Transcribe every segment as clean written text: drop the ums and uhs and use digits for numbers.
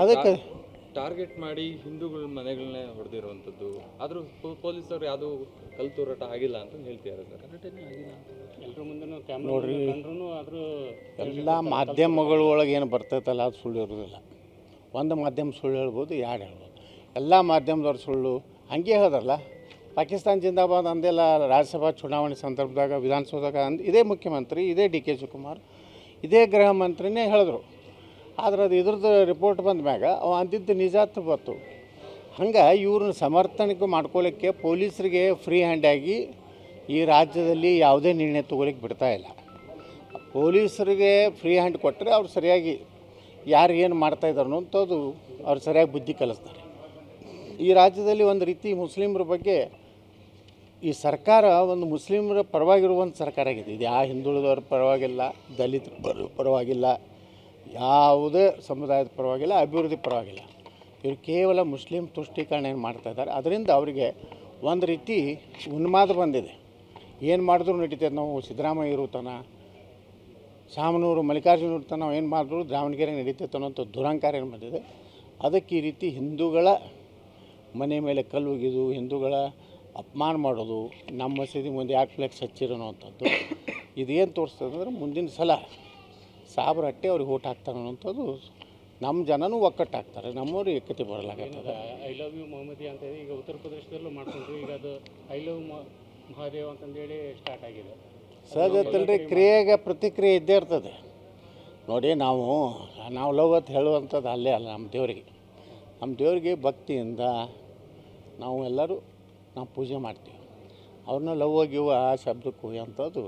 ಅದಕ್ಕೆ ಟಾರ್ಗೆಟ್ ಮಾಡಿ ಹಿಂದೂಗಳ ಮನೆಗಳನ್ನೇ ಹೊಡೆದಿರುವಂಥದ್ದು, ಆದರೂ ಪೊಲೀಸರು ಯಾವುದು ಕಲ್ತೂರಾಟ ಆಗಿಲ್ಲ ಅಂತ ಹೇಳ್ತಿದ್ದಾರೆ ಸರ್. ಎಲ್ಲರ ಮುಂದೆ ನೋಡ್ರಿ, ಆದರೂ ಎಲ್ಲ ಮಾಧ್ಯಮಗಳ ಒಳಗೆ ಏನು ಬರ್ತೈತಲ್ಲ ಅದು ಸುಳ್ಳು ಇರೋದಿಲ್ಲ. ಒಂದು ಮಾಧ್ಯಮ ಸುಳ್ಳು ಹೇಳ್ಬೋದು, ಎರಡು ಹೇಳ್ಬೋದು. ಎಲ್ಲ ಮಾಧ್ಯಮದವ್ರು ಸುಳ್ಳು ಹಂಗೆ ಹೇಳಿದ್ರಲ್ಲ. ಪಾಕಿಸ್ತಾನ ಜಿಂದಾಬಾದ್ ಅಂದೆಲ್ಲ ರಾಜ್ಯಸಭಾ ಚುನಾವಣೆ ಸಂದರ್ಭದಾಗ ವಿಧಾನಸೌಧದಾಗ ಇದೇ ಮುಖ್ಯಮಂತ್ರಿ, ಇದೇ ಡಿ ಕೆ ಶಿವಕುಮಾರ್, ಇದೇ ಗೃಹ ಮಂತ್ರಿನೇ ಹೇಳಿದ್ರು. ಆದ್ರೆ ಅದು ಇದ್ರದ್ದು ರಿಪೋರ್ಟ್ ಬಂದ ಮ್ಯಾಗ ಅವ ಅಂದಿದ್ದು ನಿಜಾತ್ ಬಂತು. ಹಂಗೆ ಇವ್ರನ್ನ ಸಮರ್ಥನೆಗೂ ಮಾಡ್ಕೊಳ್ಳಿಕ್ಕೆ ಪೊಲೀಸರಿಗೆ ಫ್ರೀ ಹ್ಯಾಂಡಾಗಿ ಈ ರಾಜ್ಯದಲ್ಲಿ ಯಾವುದೇ ನಿರ್ಣಯ ತೊಗೊಳಿಕ್ಕೆ ಬಿಡ್ತಾ ಇಲ್ಲ. ಪೊಲೀಸರಿಗೆ ಫ್ರೀ ಹ್ಯಾಂಡ್ ಕೊಟ್ಟರೆ ಅವ್ರು ಸರಿಯಾಗಿ ಯಾರು ಏನು ಮಾಡ್ತಾಯಿದ್ದಾರೆ ಅಂಥದ್ದು ಅವ್ರು ಸರಿಯಾಗಿ ಬುದ್ಧಿ ಕಲಿಸ್ತಾರೆ. ಈ ರಾಜ್ಯದಲ್ಲಿ ಒಂದು ರೀತಿ ಮುಸ್ಲಿಮರ ಬಗ್ಗೆ ಈ ಸರ್ಕಾರ ಒಂದು ಮುಸ್ಲಿಮರ ಪರವಾಗಿರುವಂಥ ಸರ್ಕಾರ ಆಗಿದೆ. ಇದು ಯಾವ ಹಿಂದುಳಿದವ್ರ ಪರವಾಗಿಲ್ಲ, ದಲಿತರ ಪರವಾಗಿಲ್ಲ, ಯಾವುದೇ ಸಮುದಾಯದ ಪರವಾಗಿಲ್ಲ, ಅಭಿವೃದ್ಧಿ ಪರವಾಗಿಲ್ಲ. ಇವರು ಕೇವಲ ಮುಸ್ಲಿಂ ತುಷ್ಟೀಕರಣ ಏನು ಮಾಡ್ತಾಯಿದ್ದಾರೆ. ಅದರಿಂದ ಅವರಿಗೆ ಒಂದು ರೀತಿ ಉನ್ಮಾದ ಬಂದಿದೆ. ಏನು ಮಾಡಿದ್ರು ನಡೀತದೆ. ನಾವು ಸಿದ್ದರಾಮಯ್ಯ ಇರುತ್ತಾನ, ಶಾಮನೂರು ಮಲ್ಲಿಕಾರ್ಜುನ ಇರ್ತಾನೆ, ನಾವು ಏನು ಮಾಡಿದ್ರು ದಾವಣಗೆರೆ ನಡೀತೈತೆ ಅನ್ನೋಂಥ ದುರಂಕಾರ ಏನು ಬಂದಿದೆ. ಅದಕ್ಕೆ ಈ ರೀತಿ ಹಿಂದೂಗಳ ಮನೆ ಮೇಲೆ ಕಲ್ಲು ಒಗೆದು ಹಿಂದೂಗಳ ಅಪಮಾನ ಮಾಡೋದು, ನಮ್ಮ ಮಸೀದಿ ಮುಂದೆ ಯಾಕೆ ಫ್ಲೆಕ್ಸ್ ಹಚ್ಚಿರೋವಂಥದ್ದು, ಇದೇನು ತೋರಿಸ್ತದೆ ಅಂದರೆ ಮುಂದಿನ ಸಲ ಸಾಬ್ರ ಹಟ್ಟಿ ಅವ್ರಿಗೆ ಓಟ್ ಹಾಕ್ತಾರೆ ಅನ್ನೋಂಥದ್ದು. ನಮ್ಮ ಜನನೂ ಒಕ್ಕಟ್ಟಾಗ್ತಾರೆ, ನಮ್ಮವ್ರು ಏಕತೆ ಬರಲಾಗತ್ತದ. ಐ ಲವ್ ಯು ಮೊಹಮ್ಮದಿ ಅಂತ ಈಗ ಉತ್ತರ ಪ್ರದೇಶದಲ್ಲೂ ಮಾಡ್ಕೊಂಡ್ರು. ಈಗ ಅದು ಐ ಲವ್ ಮಹಾದೇವ್ ಅಂತಂದೇಳಿ ಸ್ಟಾರ್ಟ್ ಆಗಿದೆ. ಸಹಜತ್ತಲ್ರಿ, ಕ್ರಿಯೆಗೆ ಪ್ರತಿಕ್ರಿಯೆ ಇದ್ದೇ ಇರ್ತದೆ. ನೋಡಿ, ನಾವು ಲವ್ ಅಂತ ಹೇಳುವಂಥದ್ದು ಅಲ್ಲೇ ಅಲ್ಲ. ನಮ್ಮ ದೇವರಿಗೆ ಭಕ್ತಿಯಿಂದ ನಾವು ಎಲ್ಲರೂ ಪೂಜೆ ಮಾಡ್ತೀವಿ. ಅವ್ರನ್ನ ಲವ್ ಗಿವ್ ಆ ಶಬ್ದಕ್ಕೂ ಅಂಥದ್ದು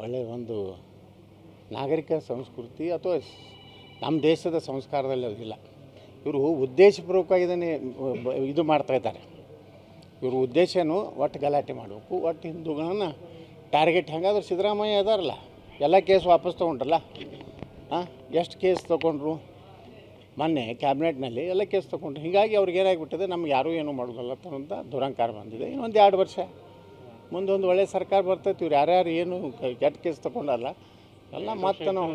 ಒಳ್ಳೆಯ ಒಂದು ನಾಗರಿಕ ಸಂಸ್ಕೃತಿ ಅಥವಾ ನಮ್ಮ ದೇಶದ ಸಂಸ್ಕಾರದಲ್ಲಿ ಅದಿಲ್ಲ. ಇವರು ಉದ್ದೇಶಪೂರ್ವಕವಾಗಿ ಇದನ್ನೇ ಇದು ಮಾಡ್ತಾಯಿದ್ದಾರೆ. ಇವ್ರ ಉದ್ದೇಶನೂ ಒಟ್ಟು ಗಲಾಟೆ ಮಾಡಬೇಕು, ಒಟ್ಟು ಹಿಂದೂಗಳನ್ನು ಟಾರ್ಗೆಟ್. ಹಾಗಾದ್ರೆ ಸಿದ್ದರಾಮಯ್ಯ ಅದಾರಲ್ಲ, ಎಲ್ಲ ಕೇಸ್ ವಾಪಸ್ ತೊಗೊಂಡ್ರಲ್ಲ. ಎಷ್ಟು ಕೇಸ್ ತೊಗೊಂಡ್ರು ಮೊನ್ನೆ ಕ್ಯಾಬಿನೆಟ್ನಲ್ಲಿ, ಎಲ್ಲ ಕೇಸ್ ತೊಗೊಂಡ್ರು. ಹೀಗಾಗಿ ಅವ್ರಿಗೆ ಏನಾಗಿಬಿಟ್ಟಿದೆ, ನಮ್ಗೆ ಯಾರೂ ಏನೂ ಮಾಡೋದಲ್ಲ ಅಂತ ದುರಂಕಾರ ಬಂದಿದೆ. ಇನ್ನೊಂದು 2 ವರ್ಷ ಮುಂದೊಂದು ಒಳ್ಳೆಯ ಸರ್ಕಾರ ಬರ್ತೈತಿ. ಇವ್ರು ಯಾರ್ಯಾರು ಏನು ಕೆಟ್ಟ ಕೇಸ್ ತೊಗೊಂಡಲ್ಲ ಎಲ್ಲ ಮತ್ತೆ ನಾವು